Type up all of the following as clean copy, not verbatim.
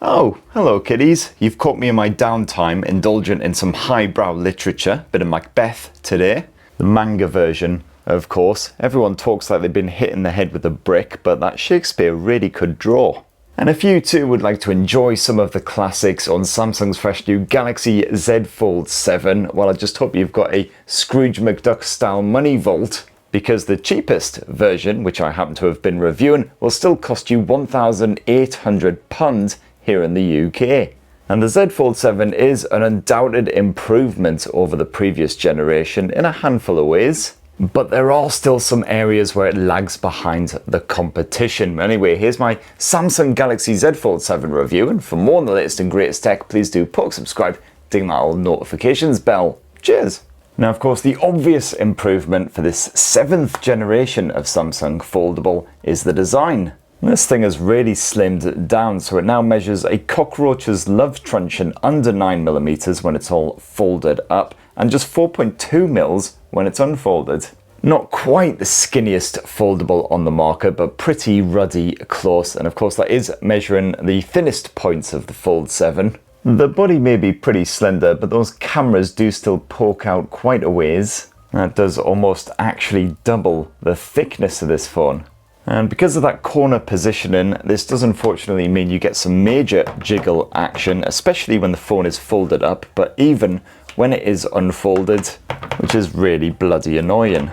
Oh, hello kiddies. You've caught me in my downtime indulgent in some highbrow literature, bit of Macbeth today. The manga version, of course. Everyone talks like they've been hit in the head with a brick, but that Shakespeare really could draw. And if you too would like to enjoy some of the classics on Samsung's fresh new Galaxy Z Fold 7, well, I just hope you've got a Scrooge McDuck style money vault, because the cheapest version, which I happen to have been reviewing, will still cost you £1,800 here in the UK. And the Z Fold 7 is an undoubted improvement over the previous generation in a handful of ways. But there are still some areas where it lags behind the competition. Anyway, here's my Samsung Galaxy Z Fold 7 review, and for more on the latest and greatest tech, please do poke subscribe, ding that old notifications bell. Cheers! Now, of course, the obvious improvement for this 7th generation of Samsung Foldable is the design. This thing has really slimmed down, so it now measures a cockroach's love truncheon under 9mm when it's all folded up, and just 4.2mm when it's unfolded. Not quite the skinniest foldable on the market, but pretty ruddy close, and of course that is measuring the thinnest points of the Fold 7. The body may be pretty slender, but those cameras do still poke out quite a ways. That does almost actually double the thickness of this phone. And because of that corner positioning, this does unfortunately mean you get some major jiggle action, especially when the phone is folded up, but even when it is unfolded, which is really bloody annoying.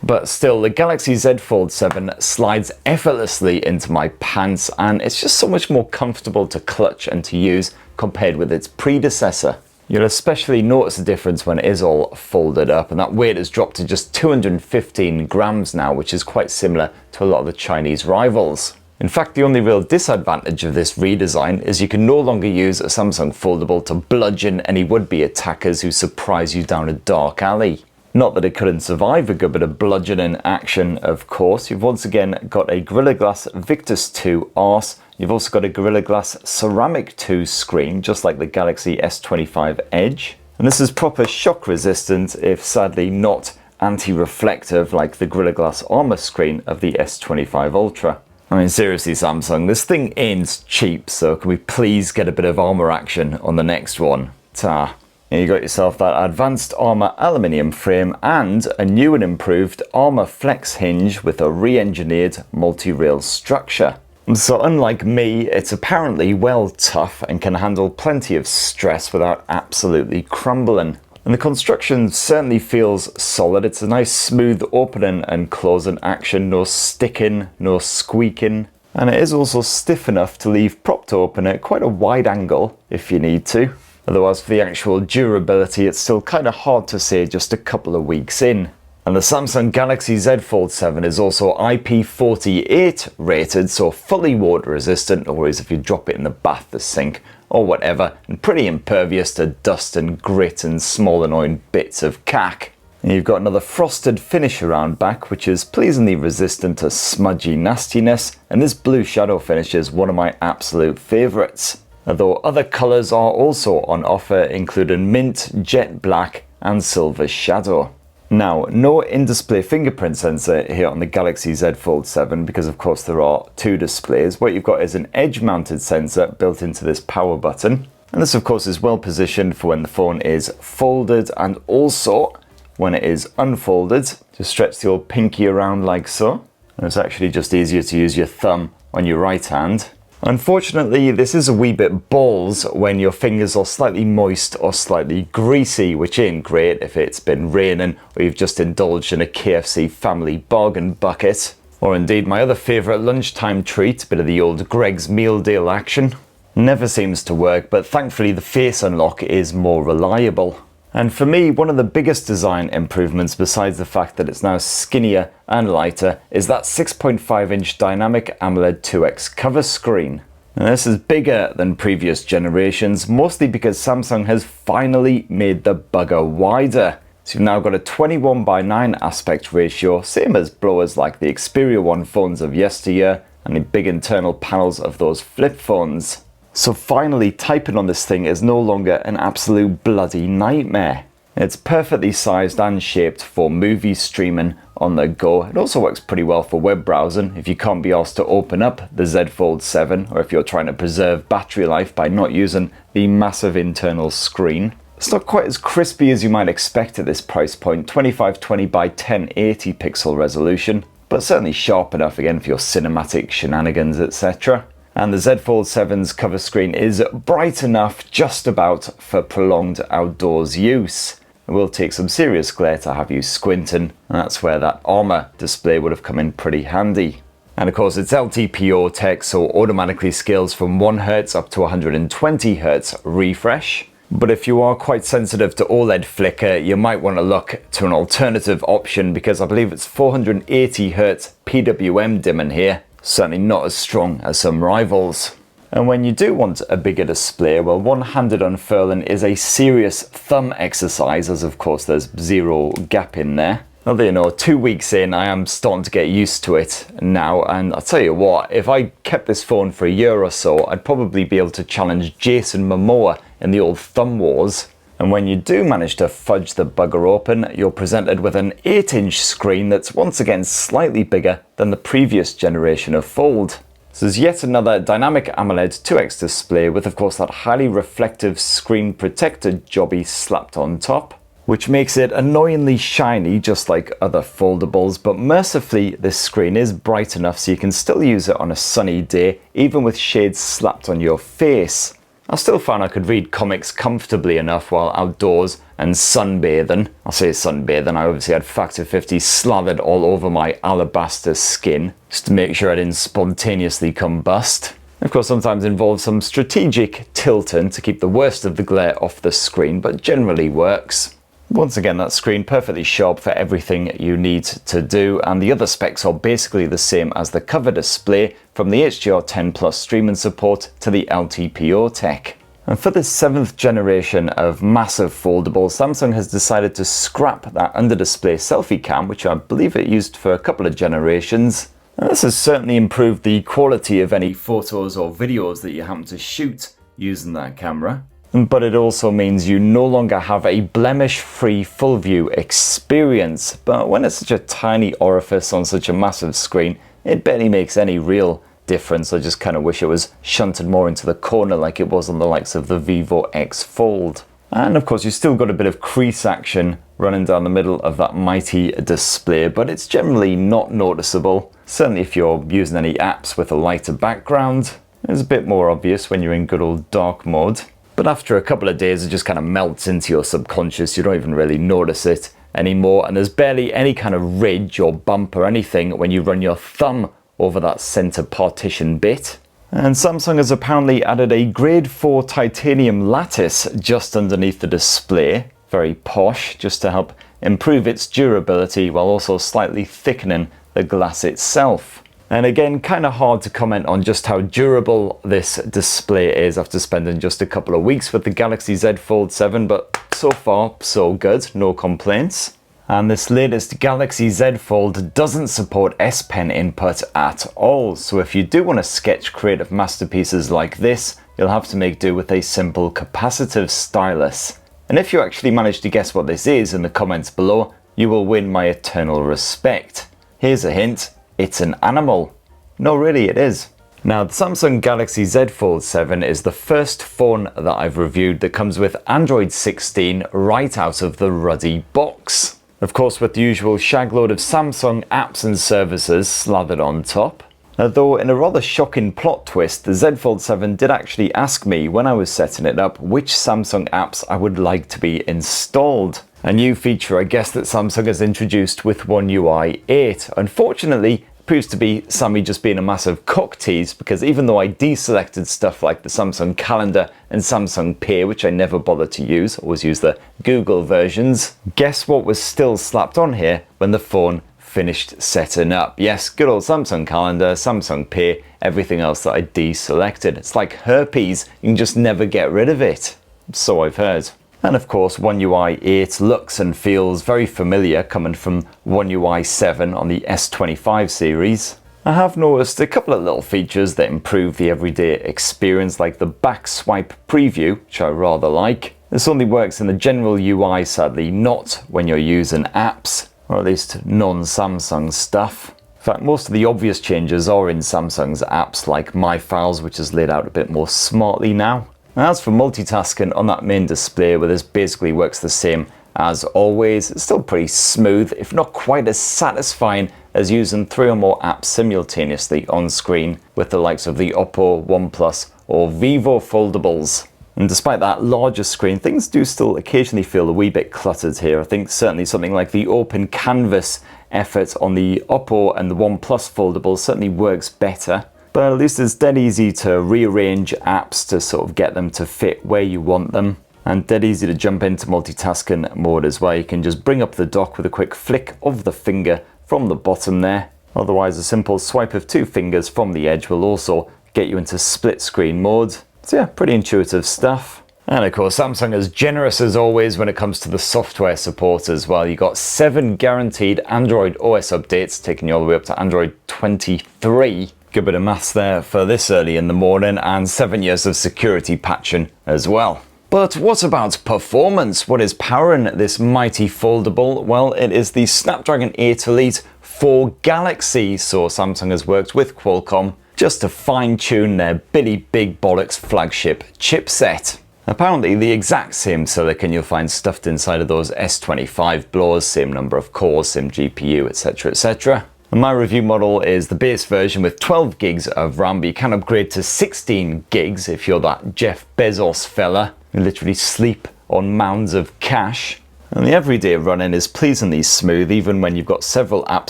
But still, the Galaxy Z Fold 7 slides effortlessly into my pants, and it's just so much more comfortable to clutch and to use compared with its predecessor. You'll especially notice the difference when it is all folded up, and that weight has dropped to just 215 grams now, which is quite similar to a lot of the Chinese rivals. In fact, the only real disadvantage of this redesign is you can no longer use a Samsung Foldable to bludgeon any would-be attackers who surprise you down a dark alley. Not that it couldn't survive a good bit of bludgeoning action, of course. You've once again got a Gorilla Glass Victus 2 arse. You've also got a Gorilla Glass Ceramic 2 screen, just like the Galaxy S25 Edge. And this is proper shock resistant, if sadly not anti-reflective like the Gorilla Glass Armor screen of the S25 Ultra. I mean, seriously Samsung, this thing ain't cheap, so can we please get a bit of armor action on the next one? Ta. And you got yourself that advanced armor aluminium frame and a new and improved armor flex hinge with a re-engineered multi-rail structure. So unlike me, it's apparently well tough and can handle plenty of stress without absolutely crumbling. And the construction certainly feels solid. It's a nice smooth opening and closing action, no sticking, no squeaking. And it is also stiff enough to leave propped open at quite a wide angle if you need to. Otherwise, for the actual durability, it's still kind of hard to say just a couple of weeks in. And the Samsung Galaxy Z Fold 7 is also IP48 rated, so fully water resistant, or if you drop it in the bath, the sink, or whatever, and pretty impervious to dust and grit and small annoying bits of cack. And you've got another frosted finish around back, which is pleasingly resistant to smudgy nastiness, and this blue shadow finish is one of my absolute favourites. Although other colours are also on offer, including mint, jet black, and silver shadow. Now, no in-display fingerprint sensor here on the Galaxy Z Fold 7 because of course there are two displays. What you've got is an edge-mounted sensor built into this power button. And this of course is well positioned for when the phone is folded and also when it is unfolded. Just stretch the old pinky around like so. And it's actually just easier to use your thumb on your right hand. Unfortunately, this is a wee bit balls when your fingers are slightly moist or slightly greasy, which ain't great if it's been raining or you've just indulged in a KFC family bargain bucket. Or indeed my other favourite lunchtime treat, a bit of the old Greg's meal deal action. Never seems to work, but thankfully the face unlock is more reliable. And for me, one of the biggest design improvements, besides the fact that it's now skinnier and lighter, is that 6.5-inch dynamic AMOLED 2X cover screen. And this is bigger than previous generations, mostly because Samsung has finally made the bugger wider. So you've now got a 21:9 aspect ratio, same as blowers like the Xperia One phones of yesteryear, and the big internal panels of those flip phones. So finally, typing on this thing is no longer an absolute bloody nightmare. It's perfectly sized and shaped for movie streaming on the go. It also works pretty well for web browsing if you can't be asked to open up the Z Fold 7, or if you're trying to preserve battery life by not using the massive internal screen. It's not quite as crispy as you might expect at this price point, 2520 by 1080 pixel resolution, but certainly sharp enough again for your cinematic shenanigans, etc. And the Z Fold 7's cover screen is bright enough just about for prolonged outdoors use. It will take some serious glare to have you squinting, and that's where that armor display would have come in pretty handy. And of course it's LTPO tech, so automatically scales from 1 Hz up to 120 Hz refresh. But if you are quite sensitive to OLED flicker, you might want to look to an alternative option, because I believe it's 480 Hz PWM dimming here. Certainly not as strong as some rivals. And when you do want a bigger display, well, one-handed unfurling is a serious thumb exercise, as of course there's zero gap in there. Although, you know, 2 weeks in, I am starting to get used to it now, and I'll tell you what, if I kept this phone for a year or so, I'd probably be able to challenge Jason Momoa in the old thumb wars. And when you do manage to fudge the bugger open, you're presented with an 8-inch screen that's once again slightly bigger than the previous generation of Fold. This is yet another dynamic AMOLED 2X display with, of course, that highly reflective screen protector jobby slapped on top, which makes it annoyingly shiny just like other foldables, but mercifully this screen is bright enough so you can still use it on a sunny day, even with shades slapped on your face. I still found I could read comics comfortably enough while outdoors and sunbathing. I say sunbathing, I obviously had Factor 50 slathered all over my alabaster skin, just to make sure I didn't spontaneously combust. Of course, sometimes involves some strategic tilting to keep the worst of the glare off the screen, but generally works. Once again, that screen perfectly sharp for everything you need to do, and the other specs are basically the same as the cover display, from the HDR10 Plus streaming support to the LTPO tech. And for this 7th generation of massive foldable, Samsung has decided to scrap that under-display selfie cam, which I believe it used for a couple of generations. And this has certainly improved the quality of any photos or videos that you happen to shoot using that camera. But it also means you no longer have a blemish-free full view experience. But when it's such a tiny orifice on such a massive screen, it barely makes any real difference. I just kind of wish it was shunted more into the corner like it was on the likes of the Vivo X Fold. And of course you still got a bit of crease action running down the middle of that mighty display, but it's generally not noticeable. Certainly if you're using any apps with a lighter background, it's a bit more obvious when you're in good old dark mode. But after a couple of days, it just kind of melts into your subconscious. You don't even really notice it anymore. And there's barely any kind of ridge or bump or anything when you run your thumb over that center partition bit. And Samsung has apparently added a grade 4 titanium lattice just underneath the display. Very posh, just to help improve its durability while also slightly thickening the glass itself. And again, kind of hard to comment on just how durable this display is after spending just a couple of weeks with the Galaxy Z Fold 7, but so far, so good, no complaints. And this latest Galaxy Z Fold doesn't support S Pen input at all, so if you do want to sketch creative masterpieces like this, you'll have to make do with a simple capacitive stylus. And if you actually manage to guess what this is in the comments below, you will win my eternal respect. Here's a hint. It's an animal. No, really, it is. Now, the Samsung Galaxy Z Fold 7 is the first phone that I've reviewed that comes with Android 16 right out of the ruddy box. Of course, with the usual shagload of Samsung apps and services slathered on top. Though in a rather shocking plot twist, the Z Fold 7 did actually ask me when I was setting it up which Samsung apps I would like to be installed. A new feature, I guess, that Samsung has introduced with OneUI 8. Unfortunately, it proves to be Sammy just being a massive cock tease, because even though I deselected stuff like the Samsung Calendar and Samsung Pay, which I never bothered to use, always use the Google versions, guess what was still slapped on here when the phone finished setting up? Yes, good old Samsung Calendar, Samsung Pay, everything else that I deselected. It's like herpes, you can just never get rid of it. So I've heard. And of course, OneUI 8 looks and feels very familiar coming from OneUI 7 on the S25 series. I have noticed a couple of little features that improve the everyday experience, like the back swipe preview, which I rather like. This only works in the general UI, sadly, not when you're using apps. or at least non-Samsung stuff. In fact, most of the obvious changes are in Samsung's apps like My Files, which is laid out a bit more smartly now. And as for multitasking on that main display, where this basically works the same as always, it's still pretty smooth, if not quite as satisfying as using 3 or more apps simultaneously on screen with the likes of the OPPO, OnePlus or Vivo foldables. And despite that larger screen, things do still occasionally feel a wee bit cluttered here. I think certainly something like the open canvas effort on the OPPO and the OnePlus foldables certainly works better. But at least it's dead easy to rearrange apps to sort of get them to fit where you want them. And dead easy to jump into multitasking mode as well. You can just bring up the dock with a quick flick of the finger from the bottom there. Otherwise, a simple swipe of 2 fingers from the edge will also get you into split screen mode. So yeah, pretty intuitive stuff. And of course, Samsung is generous as always when it comes to the software support as well. You got 7 guaranteed Android OS updates, taking you all the way up to Android 23. Good bit of maths there for this early in the morning, and 7 years of security patching as well. But what about performance? What is powering this mighty foldable? Well, it is the Snapdragon 8 Elite for Galaxy, so Samsung has worked with Qualcomm just to fine-tune their Billy Big Bollocks flagship chipset. Apparently the exact same silicon you'll find stuffed inside of those S25 blowers, same number of cores, same GPU, etc, etc. And my review model is the base version with 12 gigs of RAM, but you can upgrade to 16 gigs if you're that Jeff Bezos fella. You literally sleep on mounds of cash. And the everyday run-in is pleasingly smooth, even when you've got several apps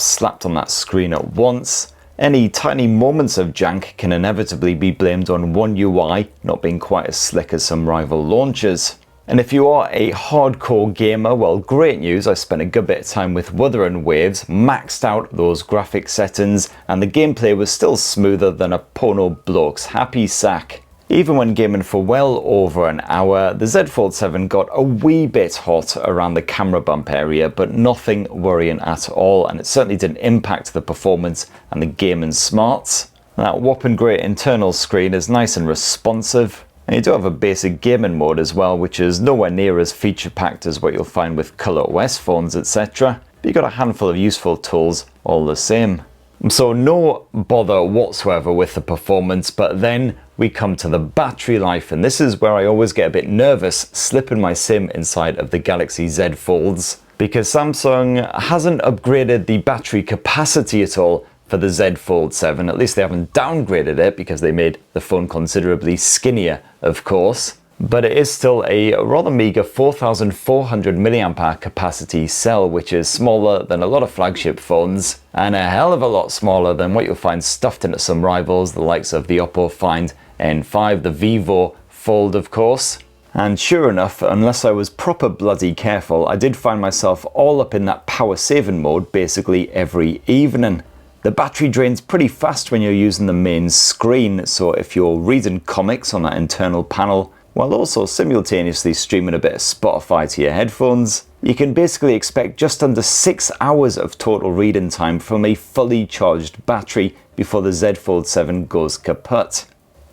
slapped on that screen at once. Any tiny moments of jank can inevitably be blamed on OneUI not being quite as slick as some rival launchers. And if you are a hardcore gamer, well, great news, I spent a good bit of time with Wuthering Waves, maxed out those graphic settings, and the gameplay was still smoother than a porno bloke's happy sack. Even when gaming for well over an hour, the Z Fold 7 got a wee bit hot around the camera bump area, but nothing worrying at all, and it certainly didn't impact the performance and the gaming smarts. That whopping great internal screen is nice and responsive, and you do have a basic gaming mode as well, which is nowhere near as feature-packed as what you'll find with ColorOS phones, etc. But you got a handful of useful tools all the same. So no bother whatsoever with the performance, but then we come to the battery life, and this is where I always get a bit nervous slipping my SIM inside of the Galaxy Z Folds, because Samsung hasn't upgraded the battery capacity at all for the Z Fold 7. At least they haven't downgraded it, because they made the phone considerably skinnier, of course. But it is still a rather meager 4,400 mAh capacity cell, which is smaller than a lot of flagship phones, and a hell of a lot smaller than what you'll find stuffed into some rivals, the likes of the OPPO Find N5, the Vivo Fold, of course. And sure enough, unless I was proper bloody careful, I did find myself all up in that power saving mode basically every evening. The battery drains pretty fast when you're using the main screen, so if you're reading comics on that internal panel, while also simultaneously streaming a bit of Spotify to your headphones, you can basically expect just under 6 hours of total reading time from a fully charged battery before the Z Fold 7 goes kaput.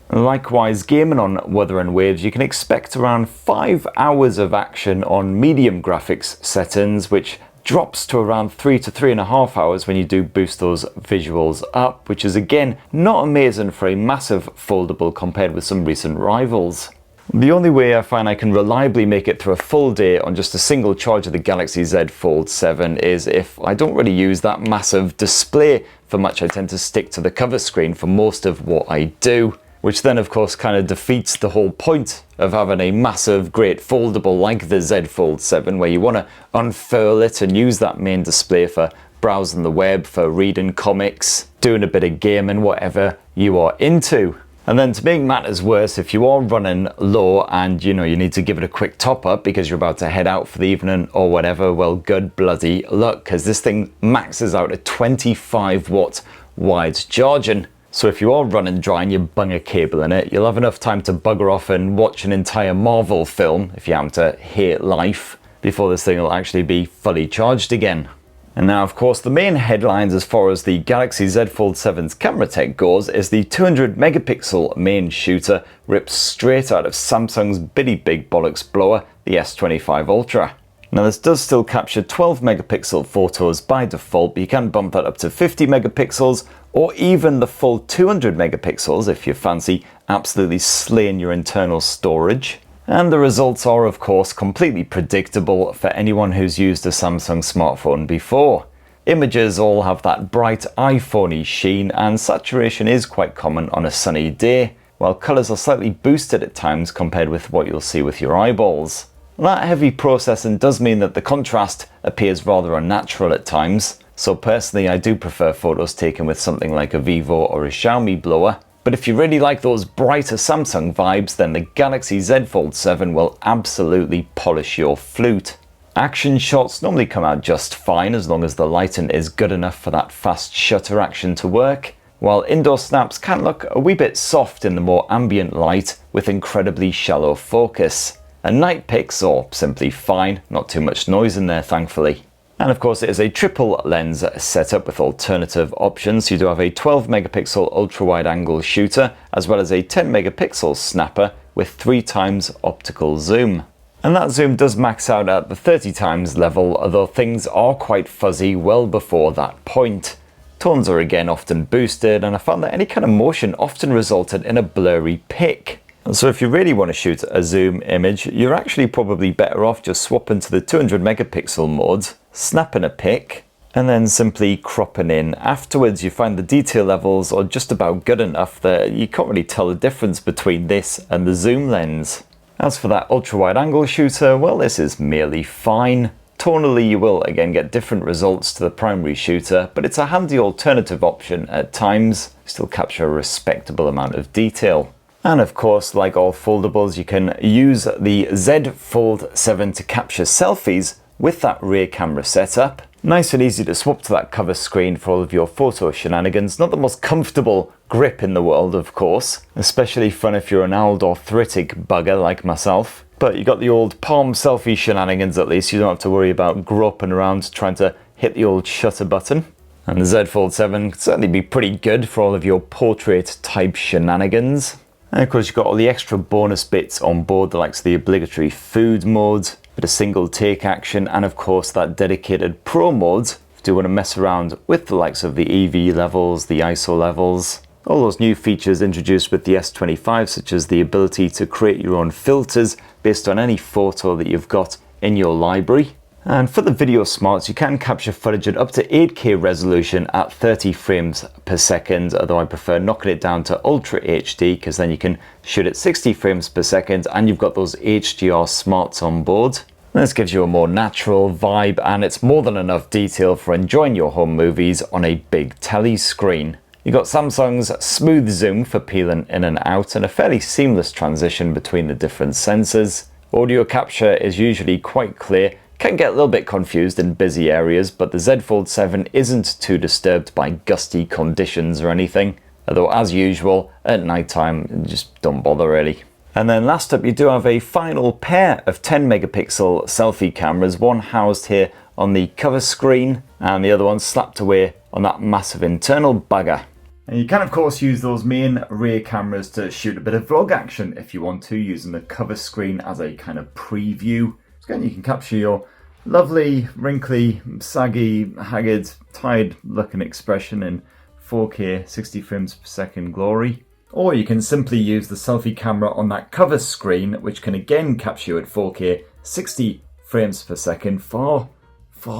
Likewise, gaming on Wuthering Waves, you can expect around 5 hours of action on medium graphics settings, which drops to around 3 to 3.5 hours when you do boost those visuals up, which is again not amazing for a massive foldable compared with some recent rivals. The only way I find I can reliably make it through a full day on just a single charge of the Galaxy Z Fold 7 is if I don't really use that massive display for much. I tend to stick to the cover screen for most of what I do, which then of course kind of defeats the whole point of having a massive great foldable like the Z Fold 7, where you want to unfurl it and use that main display for browsing the web, for reading comics, doing a bit of gaming, whatever you are into. And then to make matters worse, if you are running low and you need to give it a quick top up because you're about to head out for the evening or whatever, well, good bloody luck, because this thing maxes out at 25 watt wide charging. So if you are running dry and you bung a cable in it, you'll have enough time to bugger off and watch an entire Marvel film, if you happen to hate life, before this thing will actually be fully charged again. And now, of course, the main headlines as far as the Galaxy Z Fold 7's camera tech goes is the 200 megapixel main shooter ripped straight out of Samsung's Billy Big Bollocks blower, the S25 Ultra. Now this does still capture 12 megapixel photos by default, but you can bump that up to 50 megapixels or even the full 200 megapixels if you fancy absolutely slaying your internal storage. And the results are of course completely predictable for anyone who's used a Samsung smartphone before. Images all have that bright iPhone-y sheen, and saturation is quite common on a sunny day, while colours are slightly boosted at times compared with what you'll see with your eyeballs. That heavy processing does mean that the contrast appears rather unnatural at times, so personally I do prefer photos taken with something like a Vivo or a Xiaomi blower. But if you really like those brighter Samsung vibes, then the Galaxy Z Fold 7 will absolutely polish your flute. Action shots normally come out just fine as long as the lighting is good enough for that fast shutter action to work, while indoor snaps can look a wee bit soft in the more ambient light with incredibly shallow focus. And night pics are simply fine, not too much noise in there thankfully. And of course it is a triple lens setup with alternative options. You do have a 12 megapixel ultra wide angle shooter as well as a 10 megapixel snapper with 3 times optical zoom. And that zoom does max out at the 30 times level, although things are quite fuzzy well before that point. Tones are again often boosted, and I found that any kind of motion often resulted in a blurry pic. And so if you really want to shoot a zoom image, you're actually probably better off just swapping to the 200 megapixel mode, snapping a pic, and then simply cropping in. Afterwards you find the detail levels are just about good enough that you can't really tell the difference between this and the zoom lens. As for that ultra wide angle shooter, well, this is merely fine. Tonally you will again get different results to the primary shooter, but it's a handy alternative option at times. You still capture a respectable amount of detail. And of course, like all foldables, you can use the Z Fold 7 to capture selfies with that rear camera setup. Nice and easy to swap to that cover screen for all of your photo shenanigans. Not the most comfortable grip in the world, of course. Especially fun if you're an old arthritic bugger like myself. But you got the old palm selfie shenanigans at least. You don't have to worry about groping around trying to hit the old shutter button. And the Z Fold 7 could certainly be pretty good for all of your portrait type shenanigans. And of course you've got all the extra bonus bits on board, the likes of the obligatory food mode, bit of single take action, and of course that dedicated pro mode if you do want to mess around with the likes of the EV levels, the ISO levels. All those new features introduced with the S25, such as the ability to create your own filters based on any photo that you've got in your library. And for the video smarts, you can capture footage at up to 8K resolution at 30 frames per second, although I prefer knocking it down to Ultra HD because then you can shoot at 60 frames per second and you've got those HDR smarts on board. This gives you a more natural vibe, and it's more than enough detail for enjoying your home movies on a big telly screen. You've got Samsung's smooth zoom for peeling in and out, and a fairly seamless transition between the different sensors. Audio capture is usually quite clear. Can get a little bit confused in busy areas, but the Z Fold 7 isn't too disturbed by gusty conditions or anything. Although as usual, at night time, just don't bother really. And then last up, you do have a final pair of 10 megapixel selfie cameras, one housed here on the cover screen and the other one slapped away on that massive internal bugger. And you can of course use those main rear cameras to shoot a bit of vlog action if you want to, using the cover screen as a kind of preview. So again, you can capture your lovely, wrinkly, saggy, haggard, tired looking expression in 4K 60 frames per second glory. Or you can simply use the selfie camera on that cover screen, which can again capture you at 4K 60 frames per second. Far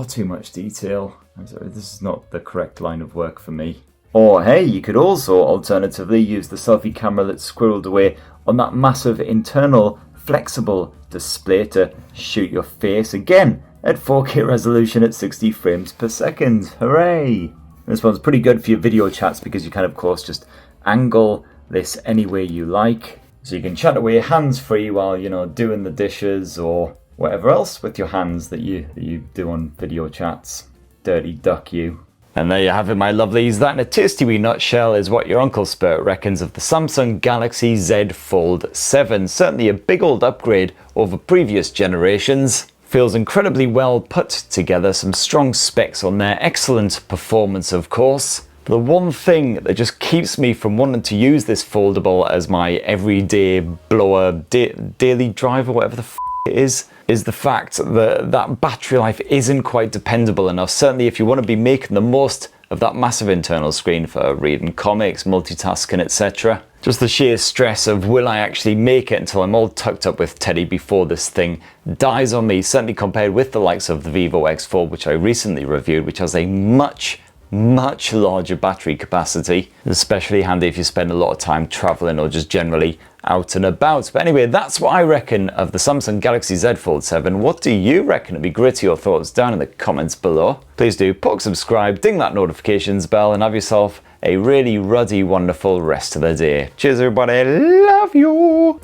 too much detail. I'm sorry, this is not the correct line of work for me. Or hey, you could also alternatively use the selfie camera that's squirreled away on that massive internal flexible display to shoot your face again at 4K resolution at 60 frames per second. Hooray! This one's pretty good for your video chats because you can of course just angle this any way you like. So you can chat away hands-free while, you know, doing the dishes or whatever else with your hands that you do on video chats. Dirty duck you. And there you have it, my lovelies. That in a tasty wee nutshell is what your Uncle Spurt reckons of the Samsung Galaxy Z Fold 7. Certainly a big old upgrade over previous generations. Feels incredibly well put together, some strong specs on there, excellent performance of course. The one thing that just keeps me from wanting to use this foldable as my everyday blower, daily driver, whatever the f it is, is the fact that that battery life isn't quite dependable enough. Certainly if you want to be making the most of that massive internal screen for reading comics, multitasking, etc. Just the sheer stress of, will I actually make it until I'm all tucked up with Teddy before this thing dies on me, certainly compared with the likes of the Vivo X4, which I recently reviewed, which has a much larger battery capacity, especially handy if you spend a lot of time traveling or just generally out and about. But anyway, that's what I reckon of the Samsung Galaxy Z Fold 7. What do you reckon? It'd be great to your thoughts down in the comments below. Please do subscribe, ding that notifications bell, and have yourself a really ruddy, wonderful rest of the day. Cheers everybody, love you!